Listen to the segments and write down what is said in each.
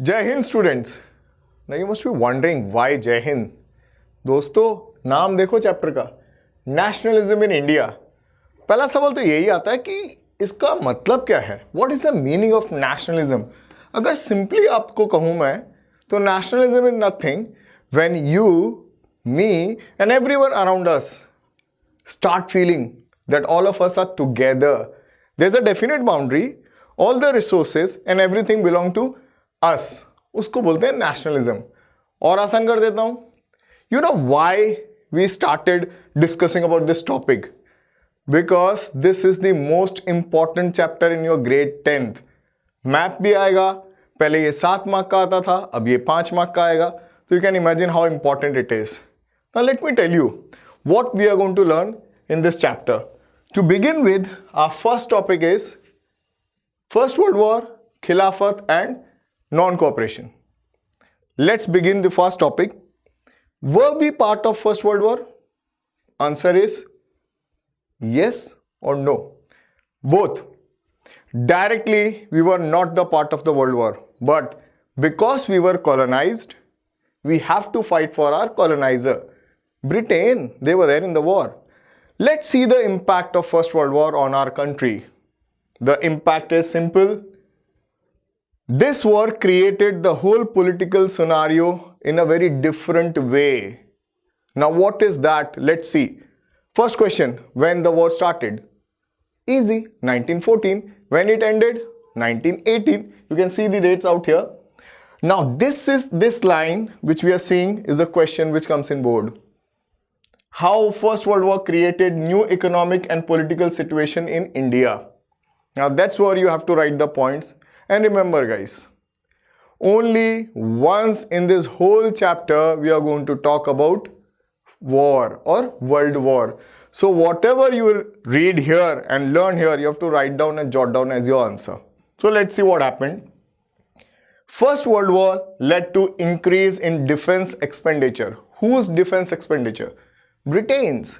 जय Hind students. Now you must be wondering why जय हिंद। दोस्तों नाम देखो चैप्टर का, नेशनलिज्म इन इंडिया। पहला सवाल तो यही आता है कि इसका मतलब क्या है, what is the meaning of nationalism. अगर सिंपली आपको कहूं मैं तो nationalism is nothing when you, me and everyone around us start feeling that all of us are together. There's a definite boundary, all the resources and everything belong to us. उसको बोलते हैं nationalism. और आसान कर देता हूं, you know why we started discussing about this topic? Because this is the most important chapter in your grade 10th. Map भी आएगा, पहले ये 7 मार्क का आता था, अब ये 5 मार्क का आएगा, तो you can imagine how important it is. Now let me tell you what we are going to learn in this chapter. To begin with, our first topic is First World War, Khilafat and non-cooperation. Let's begin the first topic. Were we part of First World War? Answer is yes or no. Both. Directly, we were not the part of the World War, but because we were colonized, we have to fight for our colonizer. Britain, they were there in the war. Let's see the impact of First World War on our country. The impact is simple. This war created the whole political scenario in a very different way. Now what is that? Let's see. First question, when the war started? Easy, 1914. When it ended? 1918. You can see the dates out here. Now this line which we are seeing is a question which comes in board. How First World War created new economic and political situation in India. Now that's where you have to write the points. And remember guys, only once in this whole chapter we are going to talk about war or World War. So whatever you read here and learn here, you have to write down and jot down as your answer. So let's see what happened. First World War led to increase in defense expenditure. Whose defense expenditure? Britain's.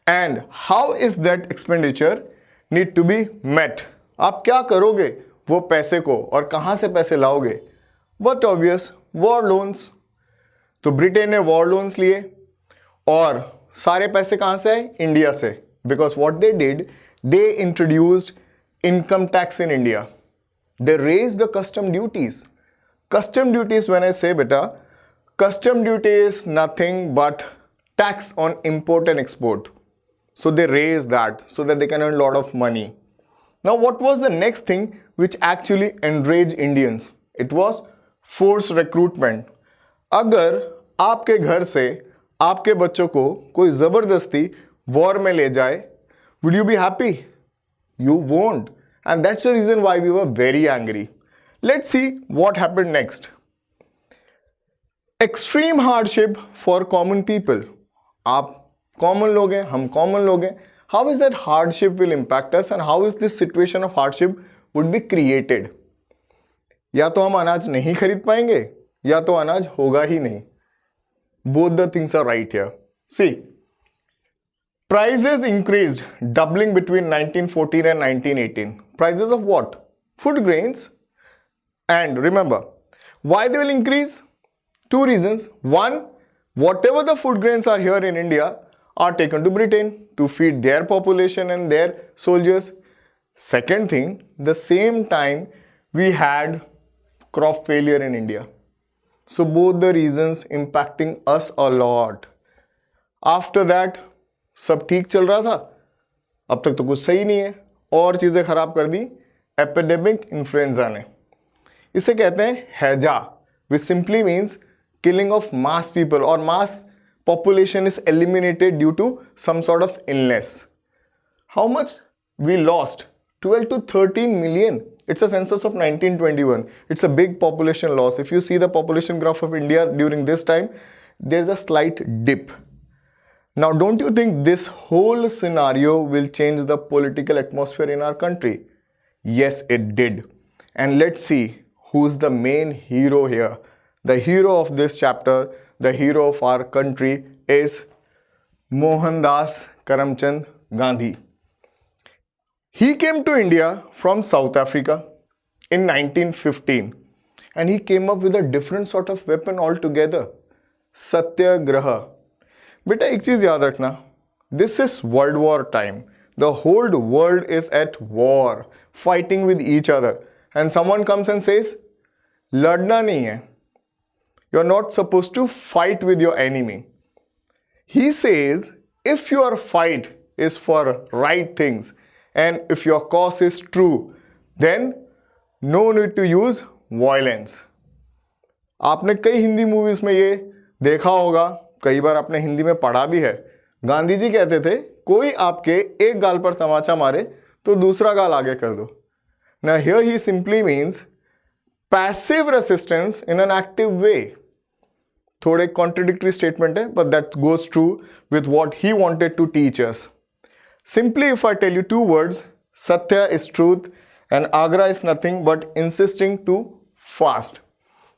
And how is that expenditure need to be met? आप क्या करोगे वो पैसे को और कहां से पैसे लाओगे? But obvious, war loans. तो ब्रिटेन ने war loans लिए और सारे पैसे कहां से आए? इंडिया से. Because what they did, they introduced income tax in India. They raised the custom duties. Custom duties, when I say beta, custom duty is nothing but tax on import and export. So they raised that so that they can earn a lot of money. Now what was the next thing which actually enraged Indians? It was forced recruitment. अगर आपके घर से आपके बच्चों को कोई जबरदस्ती war में ले जाए, would you be happy? You won't. And that's the reason why we were very angry. Let's see what happened next. Extreme hardship for common people. आप कॉमन लोग हैं, हम कॉमन लोग हैं. How is that hardship will impact us and how is this situation of hardship would be created? या तो हम अनाज नहीं खरीद पाएंगे या तो अनाज होगा ही नहीं. Both the things are right here. See, prices increased, doubling between 1914 and 1918. Prices of what? Food grains. And remember, why they will increase? Two reasons. One, whatever the food grains are here in India are taken to Britain to feed their population and their soldiers. Second thing, the same time we had crop failure in India. So both the reasons impacting us a lot. After that, सब ठीक चल रहा था, अब तक तो कुछ सही नहीं है, और चीज़ें खराब कर दी एपिडेमिक इन्फ्लुएंजा ने. इसे कहते हैं हैजा, which simply means killing of mass people or mass population is eliminated due to some sort of illness. How much we lost? 12 to 13 million. It's a census of 1921. It's a big population loss. If you see the population graph of India during this time, there's a slight dip. Now don't you think this whole scenario will change the political atmosphere in our country? Yes, it did. And let's see who's the main hero here. The hero of this chapter, the hero of our country is Mohandas Karamchand Gandhi. He came to India from South Africa in 1915 and he came up with a different sort of weapon altogether. Satyagraha. बेटा एक चीज याद रखना, this is World War time. The whole world is at war, fighting with each other, and someone comes and says, लड़ना नहीं है. You're not supposed to fight with your enemy. He says, if your fight is for right things and if your cause is true, then no need to use violence. आपने कई Hindi movies में ये देखा होगा, कई बार आपने हिंदी में पढ़ा भी है. गांधी जी कहते थे, कोई आपके एक गाल पर तमाचा मारे तो दूसरा गाल आगे कर दो. Now here he simply means passive resistance in an active way. थोड़े contradictory statement है, but that goes true with what he wanted to teach us. Simply, if I tell you two words, Satya is truth and Agra is nothing but insisting to fast.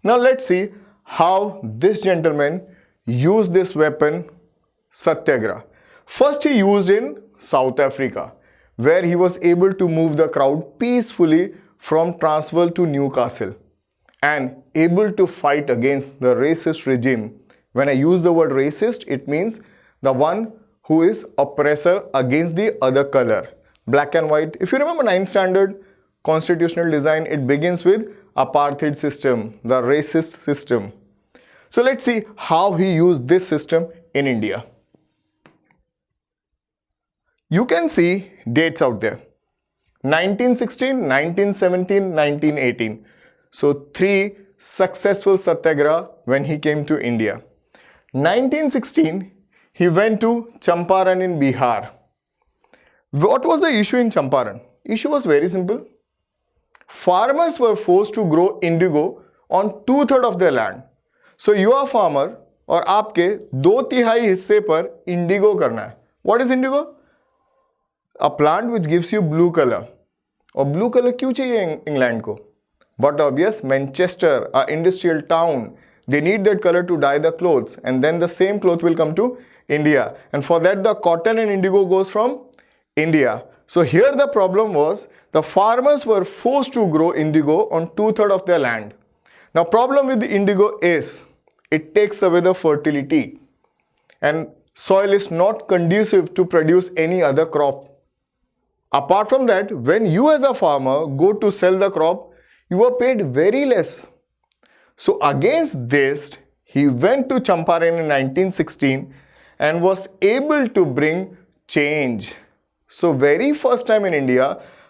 Now let's see how this gentleman used this weapon, Satyagraha. First he used in South Africa, where he was able to move the crowd peacefully from Transvaal to Newcastle and able to fight against the racist regime. When I use the word racist, it means the one who is oppressor against the other color. Black and white. If you remember 9th standard constitutional design, it begins with apartheid system, the racist system. So let's see how he used this system in India. You can see dates out there. 1916, 1917, 1918. So 3 successful satyagraha when he came to India. 1916, he went to Champaran in Bihar. What was the issue in Champaran? Issue was very simple. Farmers were forced to grow indigo on 2/3 of their land. So you are farmer और आपके 2/3 हिस्से पर indigo करना है. What is indigo? A plant which gives you blue color. और blue color क्यों चाहिए England को? But obvious, Manchester, an industrial town, they need that color to dye the clothes, and then the same cloth will come to India. And for that, the cotton and indigo goes from India. So here the problem was, the farmers were forced to grow indigo on 2/3 of their land. Now problem with the indigo is, it takes away the fertility, and soil is not conducive to produce any other crop. Apart from that, when you as a farmer go to sell the crop, you are paid very less. So against this, he went to Champaran in 1916 and was able to bring change. So very first time in India,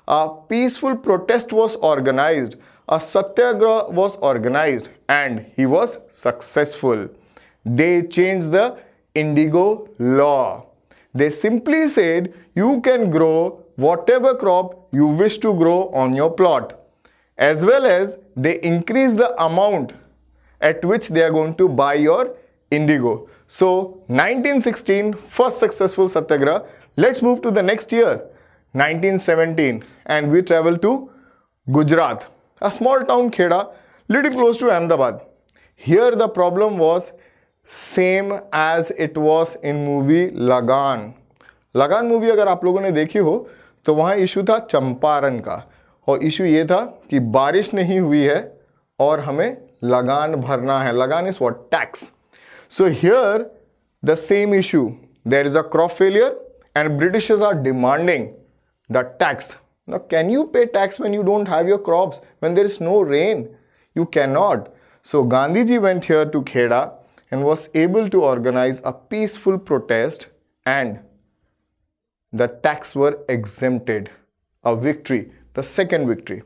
a peaceful protest was organized, a satyagraha was organized, and he was successful. They changed the indigo law. They simply said you can grow whatever crop you wish to grow on your plot, as well as they increase the amount at which they are going to buy your indigo. So 1916, first successful satyagraha. Let's move to the next year, 1917, and we travel to Gujarat, a small town Kheda, little close to Ahmedabad. Here the problem was same as it was in movie Lagan. लगान movie अगर आप लोगों ने देखी हो तो वहाँ issue था चंपारण का, और इशू ये था कि बारिश नहीं हुई है और हमें लगान भरना है. लगान is what? Tax. So here the same issue, there is a crop failure and Britishers are demanding the tax. Now, can you pay tax when you don't have your crops, when there is no rain? You cannot. So Gandhi ji went here to Kheda and was able to organize a peaceful protest, and the tax were exempted. A victory, the second victory.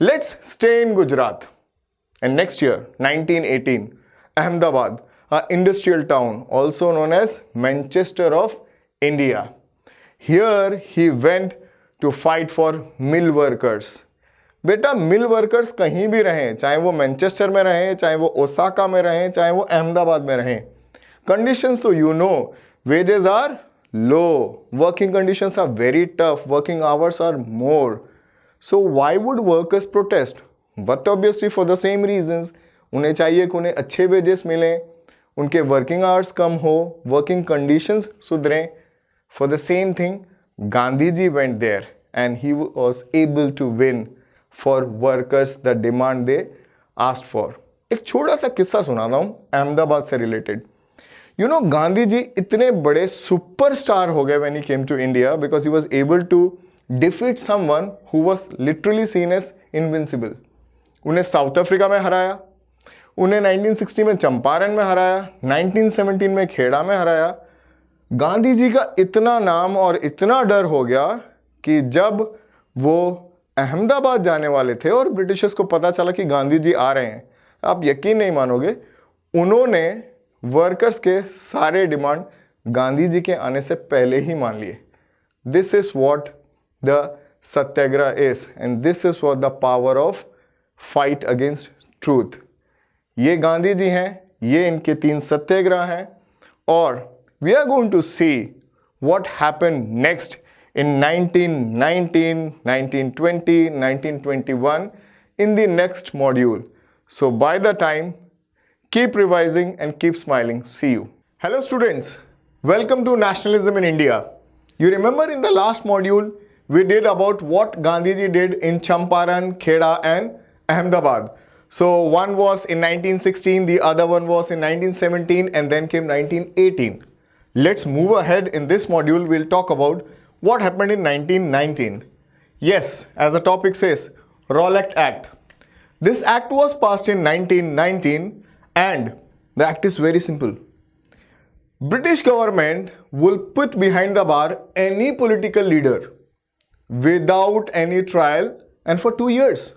Let's stay in Gujarat. And next year, 1918, Ahmedabad, an industrial town, also known as Manchester of India. Here he went to fight for mill workers. बेटा मिल workers कहीं भी रहें, चाहे वो Manchester में रहें, चाहे वो ओसाका में रहें, चाहे वो अहमदाबाद में रहें, कंडीशंस तो you know, wages are low, working conditions are very tough, working hours are more. So why would workers protest? But obviously for the same reasons. उन्हें चाहिए कि उन्हें अच्छे wages मिलें, उनके working hours कम हो, working conditions सुधरें. For the same thing, Gandhiji went there and he was able to win for workers the demand they asked for. एक छोटा सा किस्सा सुनाता हूं अहमदाबाद से related. You know, Gandhi ji इतने बड़े सुपरस्टार हो गए when he came to India because he was able to defeat someone who was literally seen as invincible. उन्हें साउथ अफ्रीका में हराया, उन्हें 1960 में चंपारण में हराया, 1917 में खेड़ा में हराया. गांधी जी का इतना नाम और इतना डर हो गया कि जब वो अहमदाबाद जाने वाले थे और ब्रिटिशर्स को पता चला कि गांधी जी आ रहे हैं, आप यकीन नहीं मानोगे, उन्होंने वर्कर्स के सारे डिमांड गांधी जी के आने से पहले ही मान लिए. This is what the Satyagraha is and this is what the power of fight against truth. ये गांधी जी हैं, ये इनके 3 सत्याग्रह हैं और we are going to see what happened next in 1919, 1920, 1921 in the next module. So by the time, keep revising and keep smiling. See you. Hello students, welcome to Nationalism in India. You remember in the last module, we did about what Gandhiji did in Champaran, Kheda and Ahmedabad. So one was in 1916, the other one was in 1917 and then came 1918. Let's move ahead. In this module, we'll talk about what happened in 1919. Yes, as the topic says, Rowlatt Act. This act was passed in 1919 and the act is very simple. British government will put behind the bar any political leader without any trial and for 2 years.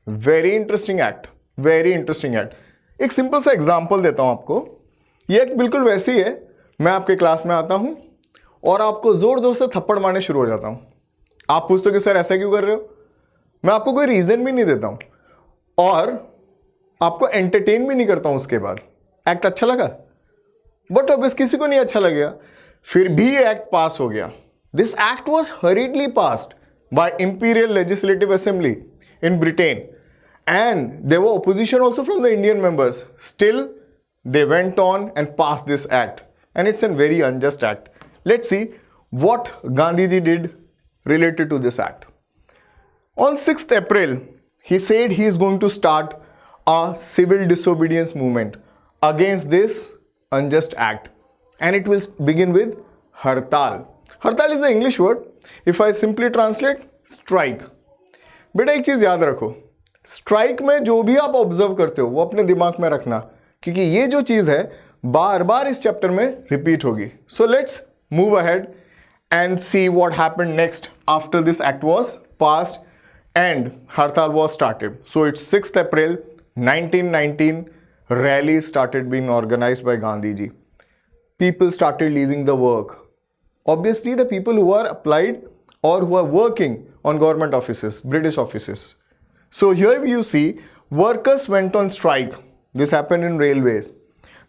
Very interesting act. Very interesting act. एक simple सा example देता हूं आपको. ये एक बिल्कुल वैसी है, मैं आपके क्लास में आता हूं और आपको जोर जोर से थप्पड़ मारने शुरू हो जाता हूं. आप पूछते हो कि सर ऐसा क्यों कर रहे हो. मैं आपको कोई रीजन भी नहीं देता हूं और आपको एंटरटेन भी नहीं करता हूं. उसके बाद एक्ट अच्छा लगा, बट ऑब्वियस किसी को नहीं अच्छा लगेगा. फिर भी ये एक्ट पास हो गया. This act was hurriedly passed by imperial legislative assembly in Britain and there were opposition also from the Indian members. Still they went on and passed this act. And it's a very unjust act. Let's see what Gandhiji did related to this act. On 6th April, he said he is going to start a civil disobedience movement against this unjust act. And it will begin with Hartal. Hartal is an English word. If I simply translate, strike. बेटा एक चीज याद रखो, strike में जो भी आप observe करते हो वो अपने दिमाग में रखना, क्योंकि ये जो चीज है बार बार इस चैप्टर में रिपीट होगी. So let's move ahead and see what happened next after this act was passed and hartal was started. So it's 6th April 1919. Rally started being organized by Gandhiji. People started leaving the work. Obviously, the people who are applied or who are working on government offices, British offices. So here you see workers went on strike. This happened in railways.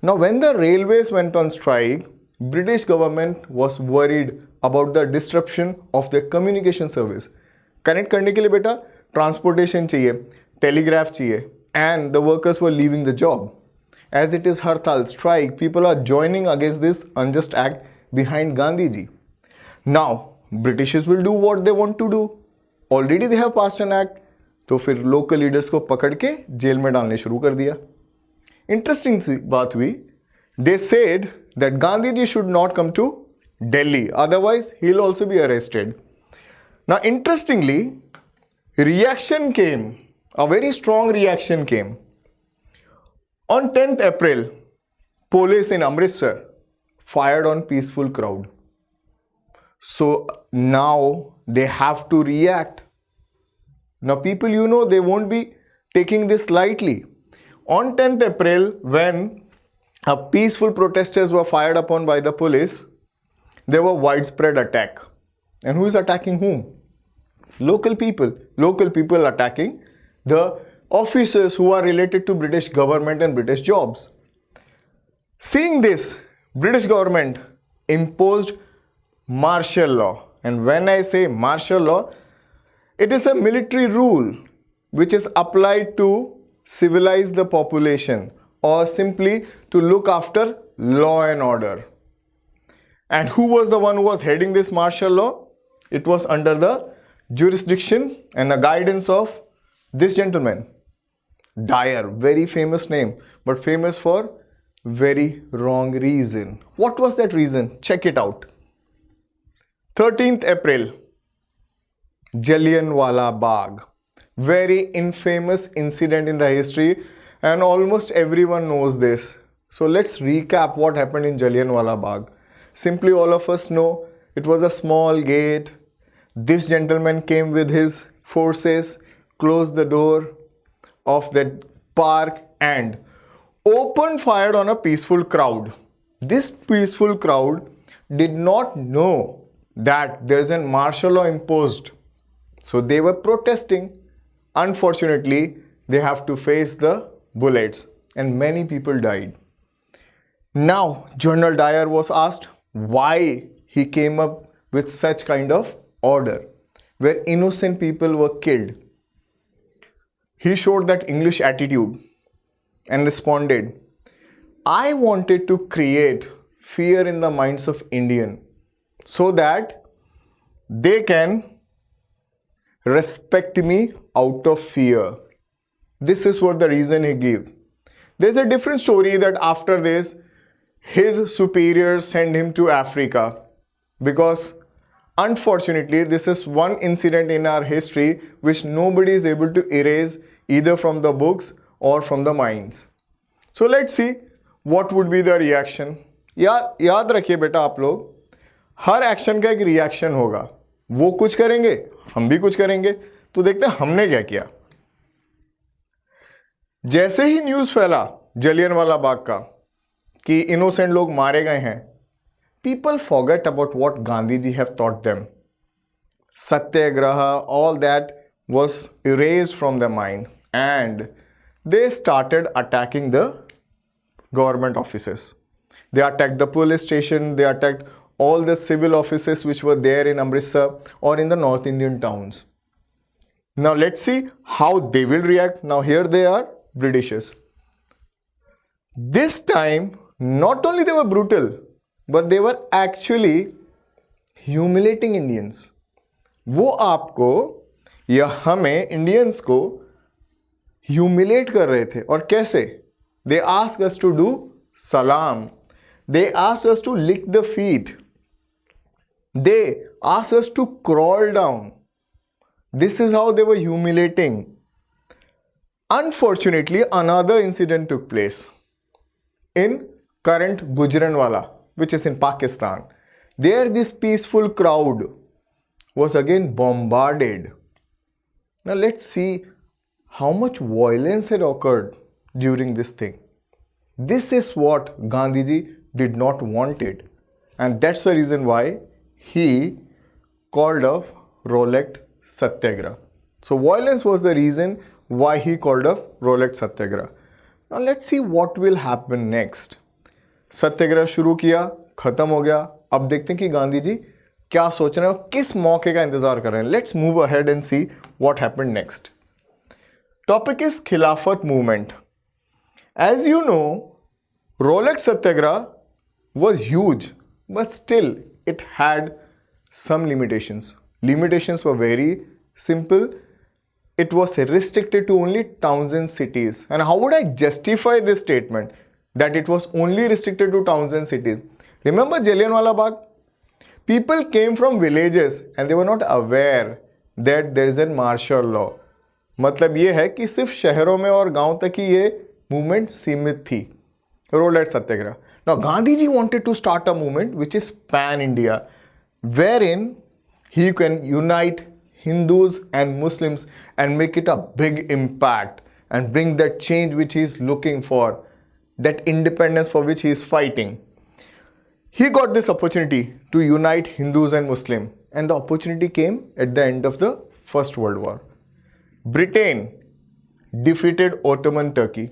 Now, when the railways went on strike, British government was worried about the disruption of their communication service. Connect करने के लिए बेटा transportation चाहिए, telegraph चाहिए, and the workers were leaving the job. As it is Hartal strike, people are joining against this unjust act behind Gandhiji. Now, Britishers will do what they want to do. Already they have passed an act. तो फिर local leaders को पकड़ के jail में डालने शुरू कर दिया. Interesting सी बात हुई. They said that Gandhiji should not come to Delhi, otherwise he'll also be arrested. Now, interestingly, reaction came. A very strong reaction came. On 10th April, police in Amritsar fired on peaceful crowd. So now they have to react. Now people, you know, they won't be taking this lightly. On 10th April, when a peaceful protesters were fired upon by the police, there were widespread attack. And who is attacking whom? Local people. Local people attacking the officers who are related to British government and British jobs. Seeing this, British government imposed martial law. And when I say martial law, it is a military rule which is applied to civilize the population or simply to look after law and order. And who was the one who was heading this martial law? It was under the jurisdiction and the guidance of this gentleman, Dyer, very famous name, but famous for very wrong reason. What was that reason? Check it out. 13th April, Jallianwala Bagh. Very infamous incident in the history, and almost everyone knows this. So let's recap what happened in Jallianwala Bagh. Simply, all of us know it was a small gate. This gentleman came with his forces, closed the door of that park and opened fire on a peaceful crowd. This peaceful crowd did not know that there is a martial law imposed. So they were protesting. Unfortunately, they have to face the bullets and many people died. Now, General Dyer was asked why he came up with such kind of order where innocent people were killed. He showed that English attitude and responded, I wanted to create fear in the minds of Indian so that they can respect me out of fear. This is what the reason he gave. There's a different story that after this, his superiors sent him to Africa because unfortunately, this is one incident in our history which nobody is able to erase either from the books or from the minds. So let's see what would be the reaction. याद रखिए बेटा आप लोग, हर action का एक reaction होगा. वो कुछ करेंगे, हम भी कुछ करेंगे. तो देखते हैं हमने क्या किया. जैसे ही न्यूज़ फैला जलियनवाला बाग का कि इनोसेंट लोग मारे गए हैं, people forget about what Gandhiji have taught them. Satyagraha, all that was erased from their mind and they started attacking the government offices. They attacked the police station, they attacked all the civil offices which were there in Amritsar or in the North Indian towns. Now let's see how they will react. Now here they are, Britishers. This time, not only they were brutal, but they were actually humiliating Indians. वो आपको या हमें Indians को humiliate कर रहे थे. और कैसे? They asked us to do salam. They asked us to lick the feet. They asked us to crawl down. This is how they were humiliating. Unfortunately, another incident took place in current Gujranwala, which is in Pakistan. There this peaceful crowd was again bombarded. Now let's see how much violence had occurred during this thing. This is what Gandhiji did not want it. And that's the reason why he called up Rowlatt Satyagraha. So violence was the reason why he called up Rowlatt Satyagraha. Now let's see what will happen next. सत्याग्रह शुरू किया, खत्म हो गया. अब देखते हैं कि गांधी जी क्या सोच रहे हैं और किस मौके का इंतजार कर रहे हैं. Let's move ahead and see what happened next. Topic is Khilafat movement. As you know, Rowlatt Satyagraha was huge, but still it had some limitations. Limitations were very simple. It was restricted to only towns and cities. And how would I justify this statement that it was only restricted to towns and cities? Remember Jallianwala Bagh? People came from villages and they were not aware that there is a martial law. मतलब ये है कि सिर्फ शहरों में और गांव तक ही ये मूवमेंट सीमित थी. Rowlatt Satyagraha. Now Gandhiji wanted to start a movement which is pan-India, wherein he can unite Hindus and Muslims and make it a big impact and bring that change which he is looking for, that independence for which he is fighting. He got this opportunity to unite Hindus and Muslims, and the opportunity came at the end of the First World War. Britain defeated Ottoman Turkey.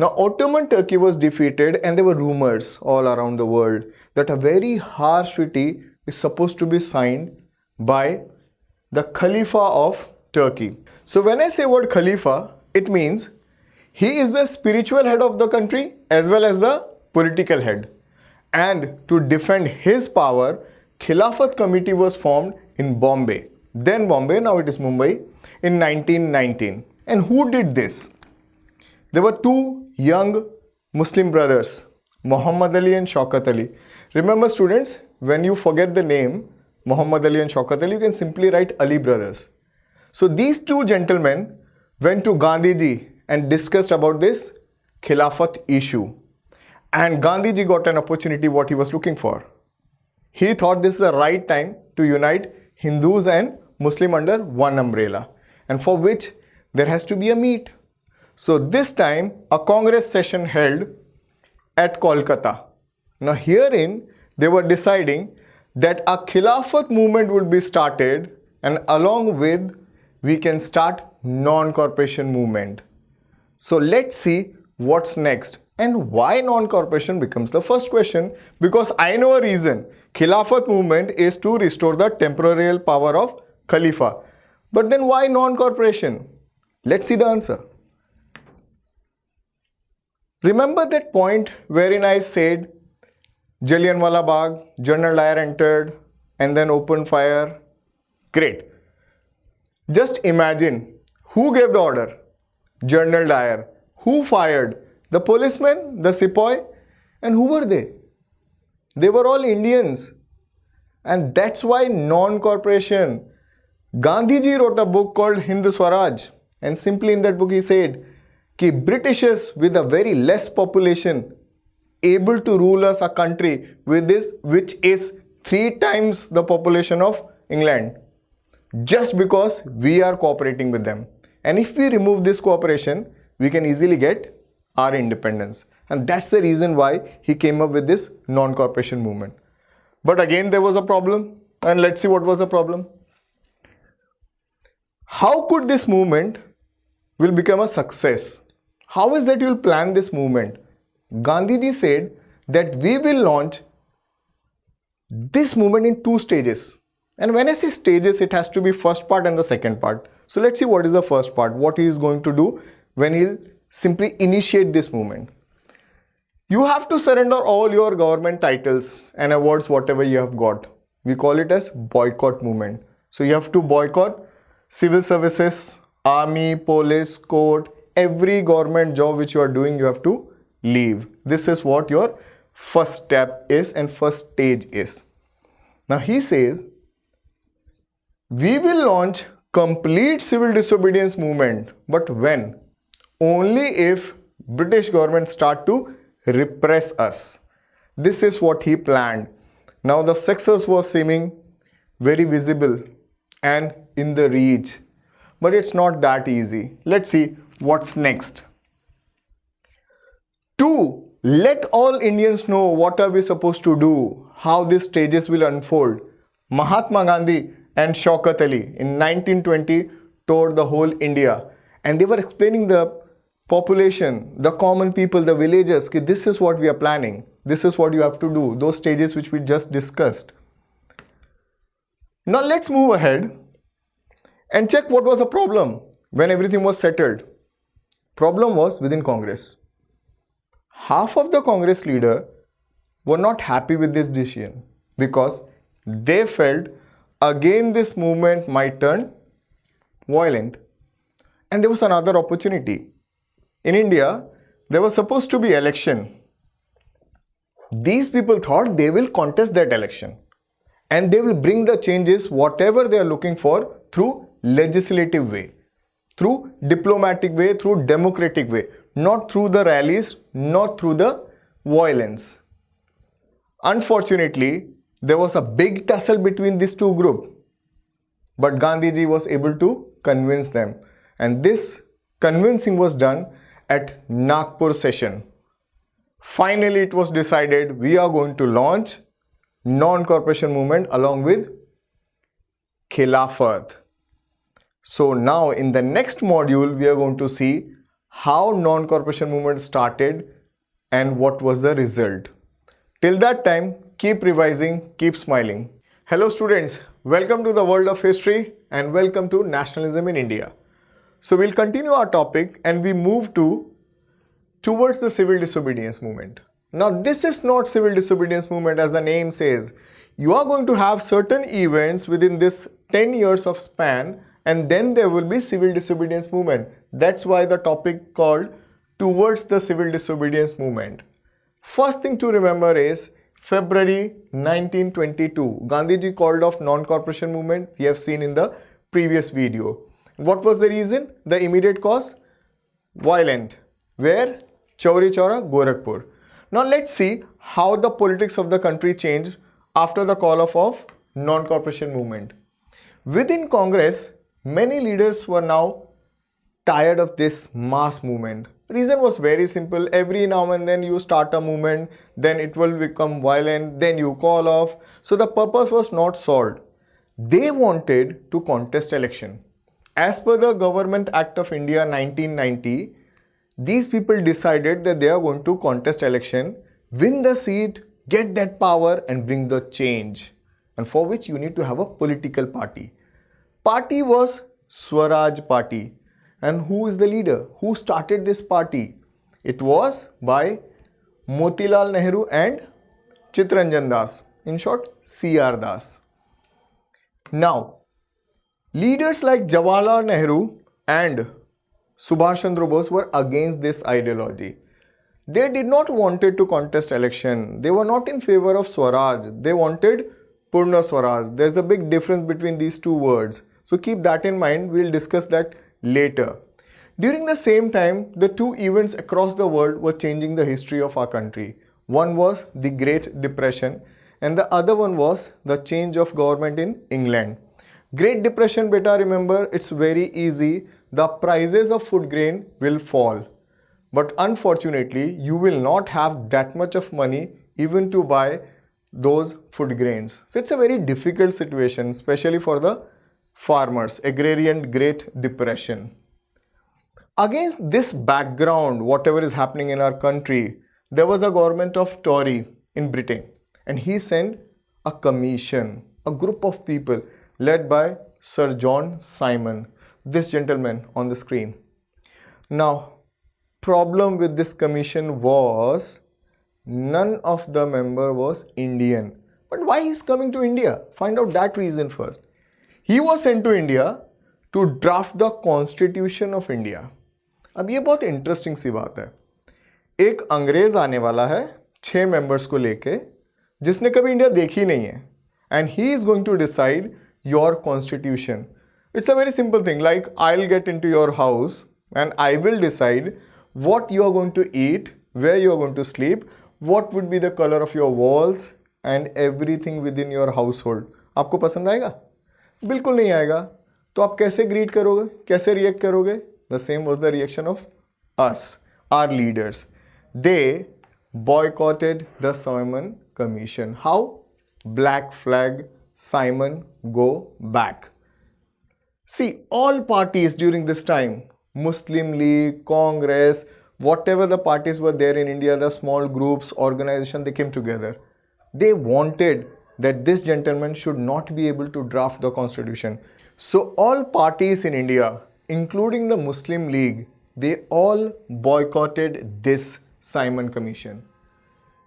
Now Ottoman Turkey was defeated and there were rumors all around the world that a very harsh treaty is supposed to be signed by the Khalifa of Turkey. So when I say word Khalifa, it means he is the spiritual head of the country as well as the political head. And to defend his power, Khilafat committee was formed in Bombay. Then Bombay, now it is Mumbai, in 1919. And who did this? There were two young Muslim brothers, Muhammad Ali and Shaukat Ali. Remember students, when you forget the name Muhammad Ali and Shaukat Ali, you can simply write Ali brothers. So these two gentlemen went to Gandhiji and discussed about this Khilafat issue. And Gandhiji got an opportunity what he was looking for. He thought this is the right time to unite Hindus and Muslim under one umbrella, and for which there has to be a meet. So this time a Congress session held at Kolkata. Now herein they were deciding that a Khilafat movement would be started, and along with we can start non-corporation movement. So let's see what's next and why non-corporation becomes the first question, because I know a reason. Khilafat movement is to restore the temporal power of Khalifa. But then why non-corporation? Let's see the answer. Remember that point wherein I said Jallianwala Baugh, General Dyer entered and then opened fire? Great. Just imagine who gave the order? General Dyer. Who fired? The policemen, the sepoy, and who were they? They were all Indians. And that's why non-corporation. Gandhiji wrote a book called Hind Swaraj, and simply in that book he said that Britishers with a very less population able to rule us a country with this which is 3 times the population of England, just because we are cooperating with them. And if we remove this cooperation, we can easily get our independence. And that's the reason why he came up with this non-corporation movement. But again there was a problem, and let's see what was the problem. How could this movement will become a success? How is that you will plan this movement? Gandhiji said that we will launch this movement in 2 stages. And when I say stages, it has to be first part and the second part. So let's see what is the first part, what he is going to do when he'll simply initiate this movement. You have to surrender all your government titles and awards, whatever you have got. We call it as boycott movement. So you have to boycott civil services, army, police, court, every government job which you are doing, you have to leave. This is what your first step is and first stage is. Now he says, we will launch complete civil disobedience movement. But when? Only if British government start to repress us. This is what he planned. Now the success was seeming very visible and in the reach. But it's not that easy. Let's see what's next. To let all Indians know what are we supposed to do, how these stages will unfold, Mahatma Gandhi and Shaukat Ali in 1920 toured the whole India, and they were explaining the population, the common people, the villagers, that this is what we are planning, this is what you have to do, those stages which we just discussed. Now let's move ahead and check what was the problem when everything was settled. Problem was within Congress. Half of the Congress leaders were not happy with this decision because they felt again this movement might turn violent. And there was another opportunity. In India, there was supposed to be election. These people thought they will contest that election and they will bring the changes whatever they are looking for through legislative way, through diplomatic way, through democratic way, not through the rallies, not through the violence. Unfortunately, there was a big tussle between these two groups, but Gandhiji was able to convince them, and this convincing was done at Nagpur session. Finally, it was decided we are going to launch non-corporation movement along with Khilafat. So now in the next module, we are going to see how non-corporation movement started and what was the result. Till that time, keep revising, keep smiling. Hello students, welcome to the world of history and welcome to nationalism in India. So we'll continue our topic and we move towards the civil disobedience movement. Now this is not civil disobedience movement as the name says. You are going to have certain events within this 10 years of span and then there will be civil disobedience movement. That's why the topic called towards the civil disobedience movement. First thing to remember is February 1922. Gandhiji called off non-corporation movement. We have seen in the previous video. What was the reason? The immediate cause? Violent. Where? Chauri Chaura, Gorakhpur. Now let's see how the politics of the country changed after the call off of non-corporation movement. Within Congress, many leaders were now tired of this mass movement. Reason was very simple. Every now and then you start a movement, then it will become violent, then you call off. So the purpose was not solved. They wanted to contest election. As per the Government Act of India 1990, these people decided that they are going to contest election, win the seat, get that power and bring the change. And for which you need to have a political party. Party was Swaraj Party. And who is the leader? Who started this party? It was by Motilal Nehru and Chittaranjan Das. In short, C.R. Das. Now, leaders like Jawaharlal Nehru and Subhash Chandra Bose were against this ideology. They did not wanted to contest election. They were not in favor of Swaraj. They wanted Purna Swaraj. There's a big difference between these two words. So keep that in mind. We'll discuss that later. During the same time, the two events across the world were changing the history of our country. One was the Great Depression and the other one was the change of government in England. Great Depression, beta, remember, it's very easy. The prices of food grain will fall. But unfortunately, you will not have that much of money even to buy those food grains. So it's a very difficult situation, especially for the farmers. Agrarian Great Depression. Against this background, whatever is happening in our country, there was a government of Tory in Britain, and he sent a commission, a group of people led by Sir John Simon, this gentleman on the screen. Now, problem with this commission was none of the member was Indian. But why he is coming to India? Find out that reason first. He was sent to India to draft the Constitution of India. अब ये बहुत interesting सी बात है. एक अंग्रेज आने वाला है 6 मेंबर्स को लेके जिसने कभी इंडिया देखी नहीं है, and he is going to decide your constitution. It's a very simple thing, like I will get into your house and I will decide what you are going to eat, where you are going to sleep, what would be the color of your walls and everything within your household. आपको पसंद आएगा? बिल्कुल नहीं आएगा. तो आप कैसे greet करोगे, कैसे रिएक्ट करोगे? The same was the reaction of us, our leaders. They boycotted the Simon Commission. How? Black flag, Simon, go back. See, all parties during this time, Muslim League, Congress, whatever the parties were there in India, the small groups, organizations, they came together. They wanted that this gentleman should not be able to draft the constitution. So all parties in India, including the Muslim League, they all boycotted this Simon Commission.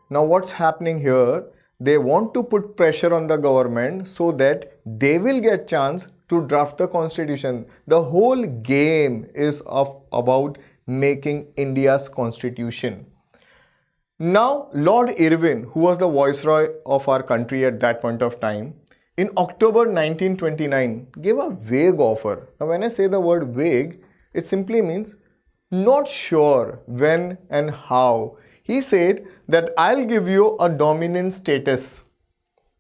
Now what's happening here? They want to put pressure on the government so that they will get chance to draft the constitution. The whole game is about making India's constitution. Now Lord Irwin, who was the viceroy of our country at that point of time, in October 1929 gave a vague offer. Now when I say the word vague, it simply means not sure when and how. He said that I'll give you a dominant status.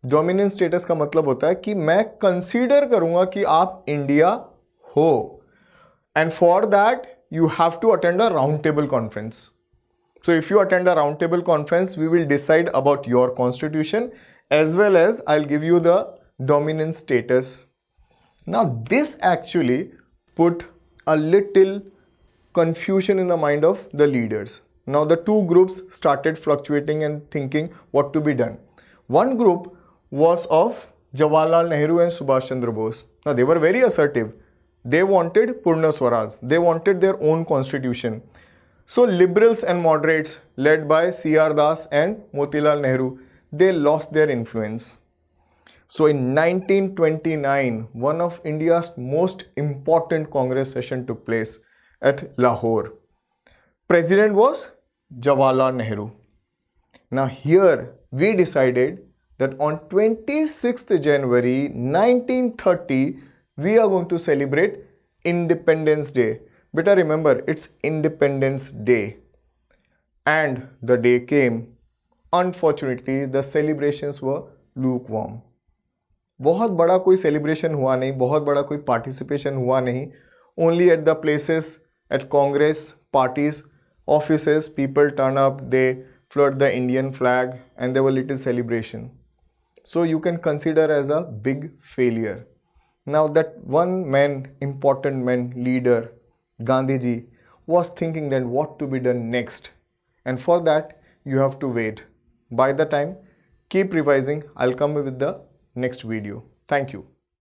Dominant status का मतलब होता है कि मैं consider करूँगा कि आप India हो. And for that you have to attend a round table conference. So if you attend a round table conference, we will decide about your constitution as well as I'll give you the dominant status. Now this actually put a little confusion in the mind of the leaders. Now the two groups started fluctuating and thinking what to be done. One group was of Jawaharlal Nehru and Subhash Chandra Bose. Now they were very assertive. They wanted Purna Swaraj. They wanted their own constitution. So liberals and moderates led by C.R. Das and Motilal Nehru, they lost their influence. So in 1929, one of India's most important Congress session took place at Lahore. President was Jawaharlal Nehru. Now here we decided that on 26th January 1930 we are going to celebrate Independence Day. Beta, remember, it's Independence Day. And the day came. Unfortunately, the celebrations were lukewarm. बहुत बड़ा कोई celebration हुआ नहीं, बहुत बड़ा कोई participation हुआ नहीं. Only at the places, at Congress, parties, offices, people turn up, they float the Indian flag, and there were little celebration. So you can consider as a big failure. Now that one man, important man, leader, Gandhiji, was thinking then what to be done next. And for that, you have to wait. By the time, keep revising. I'll come with the next video. Thank you.